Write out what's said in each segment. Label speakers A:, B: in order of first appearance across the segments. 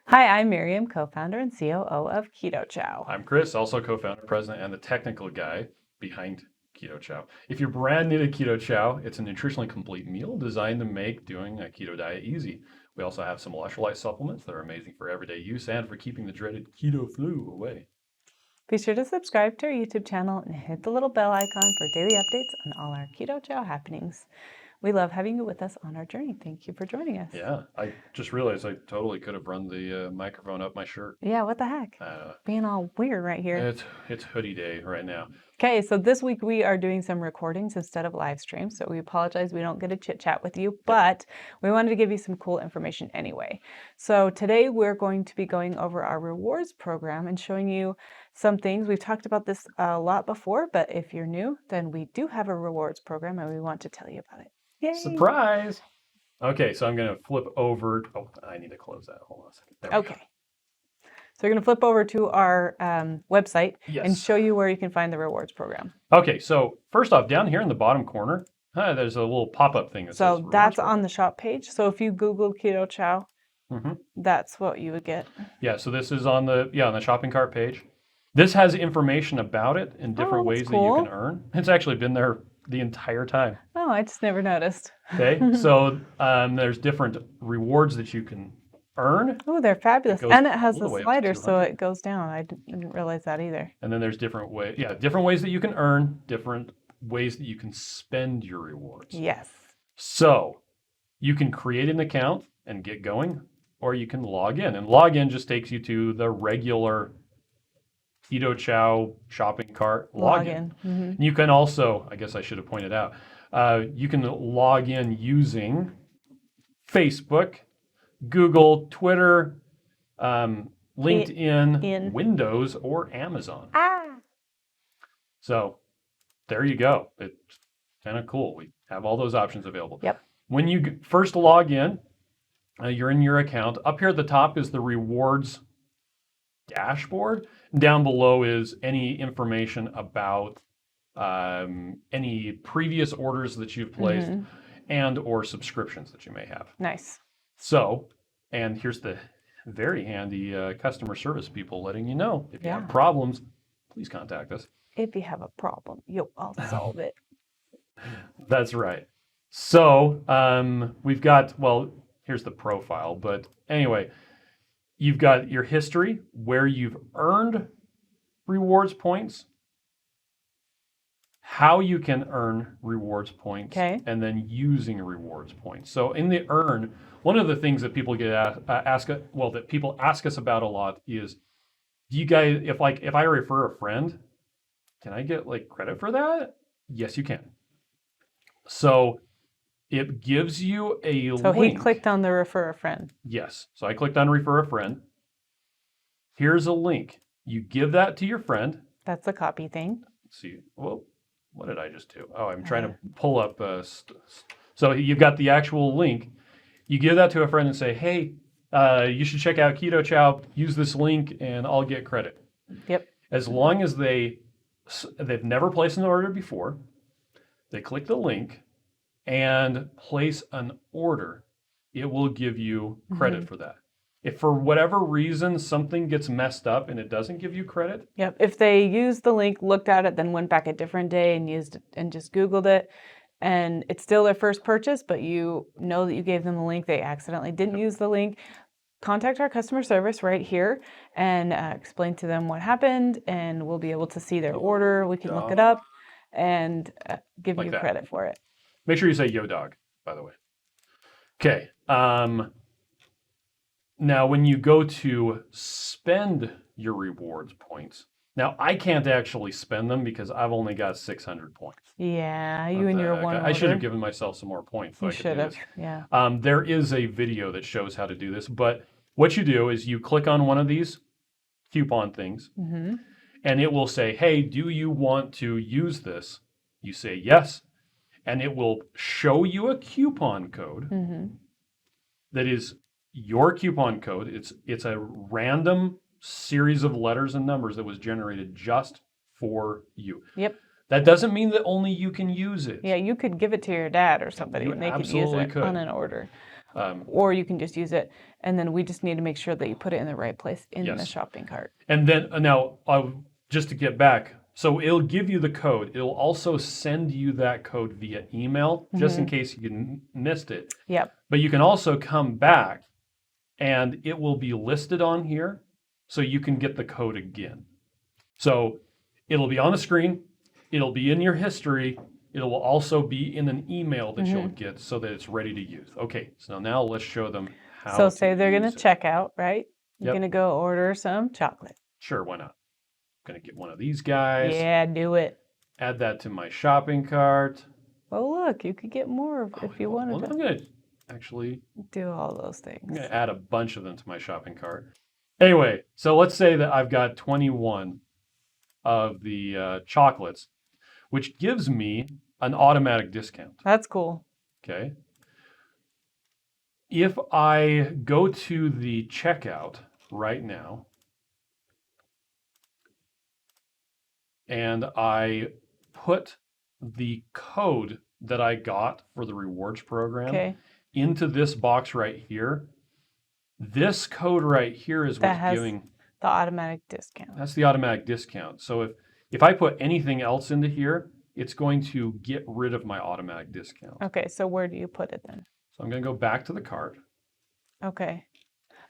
A: Hi, I'm Miriam, co-founder and COO of Keto Chow.
B: I'm Chris, also co-founder, president, and the technical guy behind Keto Chow. If you're brand new to Keto Chow, it's a nutritionally complete meal designed to make doing a keto diet easy. We also have some electrolyte supplements that are amazing for everyday use and for keeping the dreaded keto flu away.
A: Be sure to subscribe to our YouTube channel and hit the little bell icon for daily updates on all our Keto Chow happenings. We love having you with us on our journey. Thank you for joining us.
B: Yeah, I just realized I totally could have run the microphone up my shirt.
A: Yeah, what the heck? Being all weird right here.
B: It's hoodie day right now.
A: Okay, so this week we are doing some recordings instead of live streams, so we apologize we don't get to chit chat with you, but we wanted to give you some cool information anyway. So today we're going to be going over our rewards program and showing you some things. We've talked about this a lot before, but if you're new, then we do have a rewards program and we want to tell you about it. Yay!
B: Surprise! Okay, so I'm going to flip over. Oh, I need to close that. Hold on a second. There we go.
A: So we're going to flip over to our website
B: Yes.
A: and show you where you can find the rewards program.
B: Okay, so first off, down here in the bottom corner, there's a little pop-up thing that says
A: So that's on the shop page. So if you Google Keto Chow, that's what you would get.
B: Yeah, so this is on the shopping cart page. This has information about it in different ways that you can earn. It's actually been there the entire time.
A: Oh, I just never noticed.
B: Okay, so there's different rewards that you can earn.
A: Oh, they're fabulous. And it has a slider, so it goes down. I didn't realize that either.
B: And then there's different ways that you can earn, different ways that you can spend your rewards.
A: Yes.
B: So you can create an account and get going, or you can log in. And log in just takes you to the regular Keto Chow shopping cart login. You can also, I guess I should have pointed out, you can log in using Facebook, Google, Twitter, LinkedIn, Windows, or Amazon. So there you go. It's kind of cool. We have all those options available.
A: Yep.
B: When you first log in, you're in your account. Up here at the top is the rewards dashboard. Down below is any information about any previous orders that you've placed and or subscriptions that you may have.
A: Nice.
B: So, and here's the very handy customer service people letting you know if you have problems, please contact us.
A: If you have a problem, I'll solve it.
B: That's right. So we've got, here's the profile, but anyway, you've got your history, where you've earned rewards points, how you can earn rewards points, and then using rewards points. So in the earn, one of the things that people get that people ask us about a lot is, do you guys, if I refer a friend, can I get credit for that? Yes, you can. So it gives you a link.
A: So he clicked on the refer a friend.
B: Yes. So I clicked on refer a friend. Here's a link. You give that to your friend.
A: That's a copy thing.
B: Let's see. Well, what did I just do? Oh, I'm trying to pull up. So you've got the actual link. You give that to a friend and say, hey, you should check out Keto Chow. Use this link and I'll get credit.
A: Yep.
B: As long as they've never placed an order before, they click the link and place an order, it will give you credit for that. If for whatever reason something gets messed up and it doesn't give you credit.
A: Yep. If they used the link, looked at it, then went back a different day and used it and just Googled it, and it's still their first purchase, but you know that you gave them the link, they accidentally didn't use the link, contact our customer service right here and explain to them what happened, and we'll be able to see their order. We can look it up and give you credit for it.
B: Make sure you say yo dog, by the way. Okay. Now, when you go to spend your rewards points, now I can't actually spend them because I've only got 600 points.
A: Yeah, you and your one order.
B: I should have given myself some more points.
A: You should have, yeah.
B: There is a video that shows how to do this, but what you do is you click on one of these coupon things, and it will say, hey, do you want to use this? You say yes, and it will show you a coupon code that is your coupon code. It's a random series of letters and numbers that was generated just for you.
A: Yep.
B: That doesn't mean that only you can use it.
A: Yeah, you could give it to your dad or somebody and they could use it on an order. Or you can just use it, and then we just need to make sure that you put it in the right place in the
B: Yes.
A: shopping cart.
B: And then now, just to get back, so it'll give you the code. It'll also send you that code via email, just in case you missed it.
A: Yep.
B: But you can also come back, and it will be listed on here, so you can get the code again. So it'll be on the screen. It'll be in your history. It will also be in an email that you'll get so that it's ready to use. Okay, so now let's show them how
A: So
B: to
A: say they're going
B: use
A: to
B: it.
A: check out, right? You're
B: Yep.
A: going to go order some chocolate.
B: Sure, why not? I'm going to get one of these guys.
A: Yeah, do it.
B: Add that to my shopping cart.
A: Oh, look, you could get more if you wanted
B: Well,
A: to
B: I'm going to actually
A: do all those things.
B: I'm going to add a bunch of them to my shopping cart. Anyway, so let's say that I've got 21 of the chocolates, which gives me an automatic discount.
A: That's cool.
B: Okay. If I go to the checkout right now and I put the code that I got for the rewards program into this box right here, this code right here is what's giving
A: the automatic discount.
B: That's the automatic discount. So if I put anything else into here, it's going to get rid of my automatic discount.
A: Okay, so where do you put it then?
B: So I'm going to go back to the cart.
A: Okay.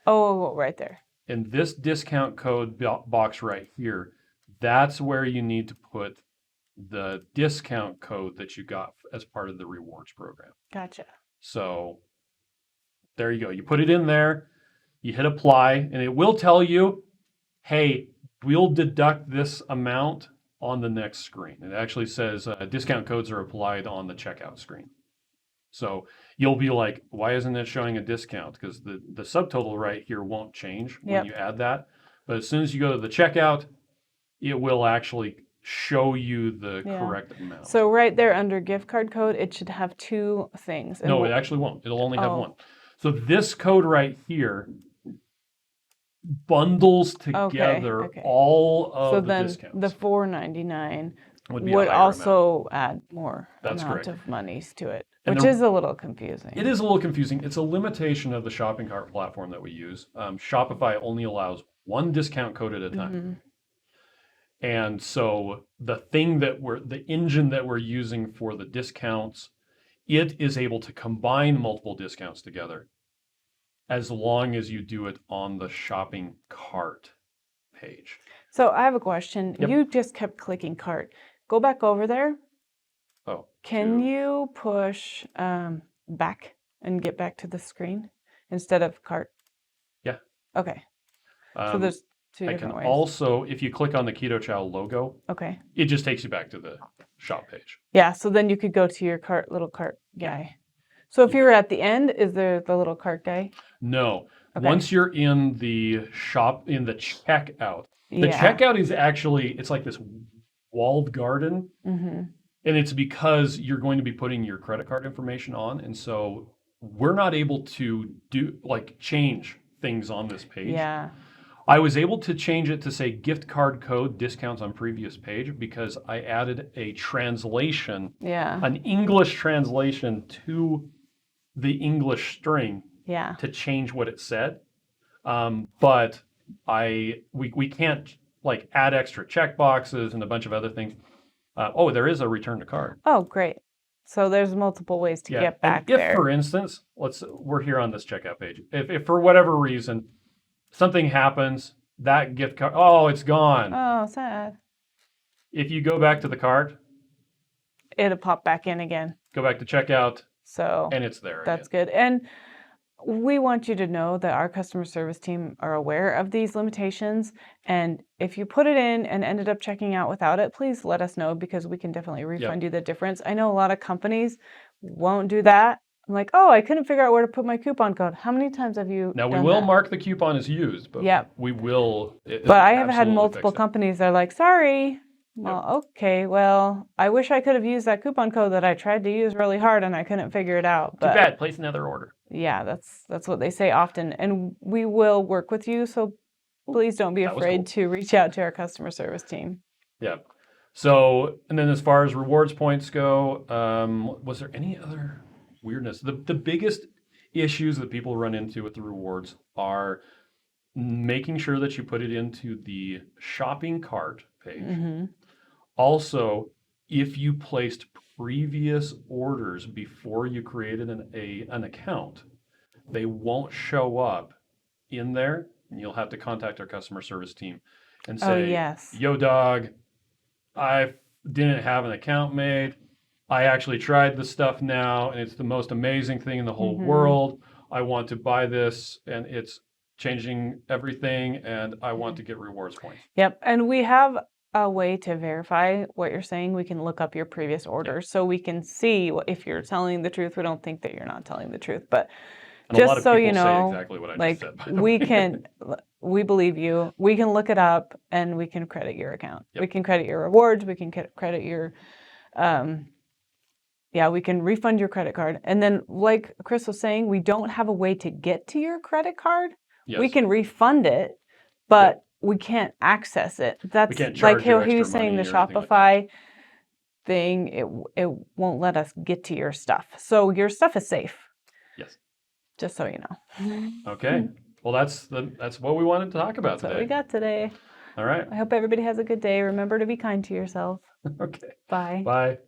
A: Oh, right there.
B: And this discount code box right here, that's where you need to put the discount code that you got as part of the rewards program.
A: Gotcha.
B: So there you go. You put it in there, you hit apply, and it will tell you, hey, we'll deduct this amount on the next screen. It actually says discount codes are applied on the checkout screen. So you'll be like, why isn't it showing a discount? Because the subtotal right here won't change when you add that. But as soon as you go to the checkout, it will actually show you the correct amount.
A: So right there under gift card code, it should have two things.
B: No, it actually won't. It'll only have one. So this code right here bundles together all of the discounts.
A: The $4.99
B: would
A: also add more
B: That's
A: amount
B: correct.
A: of monies to it,
B: And
A: which is a little confusing.
B: It is a little confusing. It's a limitation of the shopping cart platform that we use. Shopify only allows one discount code at a time. And so the engine that we're using for the discounts, it is able to combine multiple discounts together as long as you do it on the shopping cart page.
A: So I have a question.
B: Yep.
A: You just kept clicking cart. Go back over there.
B: Oh.
A: Can you push back and get back to the screen instead of cart?
B: Yeah.
A: Okay. So there's two different ways.
B: Also, if you click on the Keto Chow logo, it just takes you back to the shop page.
A: Yeah, so then you could go to your little cart guy. So if you were at the end, is there the little cart guy?
B: No. Okay. Once you're in the shop, in the checkout, the checkout is actually, it's like this walled garden. And it's because you're going to be putting your credit card information on. And so we're not able to change things on this page.
A: Yeah.
B: I was able to change it to say gift card code discounts on previous page because I added a translation, an English translation to the English string to change what it said. But we can't add extra checkboxes and a bunch of other things. There is a return to cart.
A: Oh, great. So there's multiple ways to get back
B: there. If, for instance, we're here on this checkout page. If for whatever reason something happens, that gift card, it's gone.
A: Oh, sad.
B: If you go back to the cart,
A: it'll pop back in again.
B: Go back to checkout.
A: So
B: and it's there.
A: That's good. And we want you to know that our customer service team are aware of these limitations. And if you put it in and ended up checking out without it, please let us know because we can definitely refund you the difference. I know a lot of companies won't do that. I'm like, I couldn't figure out where to put my coupon code. How many times have you
B: Now, we
A: done
B: will
A: that?
B: Mark the coupon as used, but we will.
A: But I have had multiple companies that are like, sorry. Well, okay. Well, I wish I could have used that coupon code that I tried to use really hard and I couldn't figure it out. But
B: too bad. Place another order.
A: Yeah, that's what they say often. And we will work with you. So please don't be afraid to reach out to our customer service team.
B: Yeah. So, and then as far as rewards points go, was there any other weirdness? The biggest issues that people run into with the rewards are making sure that you put it into the shopping cart page.
A: Mm-hmm.
B: Also, if you placed previous orders before you created an account, they won't show up in there, and you'll have to contact our customer service team and
A: Oh,
B: say,
A: yes.
B: yo, dog, I didn't have an account made. I actually tried the stuff now, and it's the most amazing thing in the whole
A: Mm-hmm.
B: world. I want to buy this, and it's changing everything, and I want to get rewards points.
A: Yep. And we have a way to verify what you're saying. We can look up your previous orders so we can see if you're telling the truth. We don't think that you're not telling the truth, but
B: And a lot
A: just
B: of
A: so
B: people
A: you
B: say
A: know,
B: exactly what I
A: like
B: just said, by the way.
A: we believe you. We can look it up and we can credit your account.
B: Yep.
A: We can credit your rewards. We can credit your, we can refund your credit card. And then, like Chris was saying, we don't have a way to get to your credit card. We
B: Yes.
A: can refund it, but we can't access it. That's
B: can't
A: like
B: charge you
A: he was
B: extra
A: saying, the
B: money or anything like
A: Shopify thing. It won't let us get to your stuff. So your stuff is safe.
B: Yes.
A: Just so you know.
B: Okay. Well, that's what we wanted to talk about
A: That's what
B: today.
A: we got today.
B: All right.
A: I hope everybody has a good day. Remember to be kind to yourself.
B: Okay.
A: Bye.
B: Bye.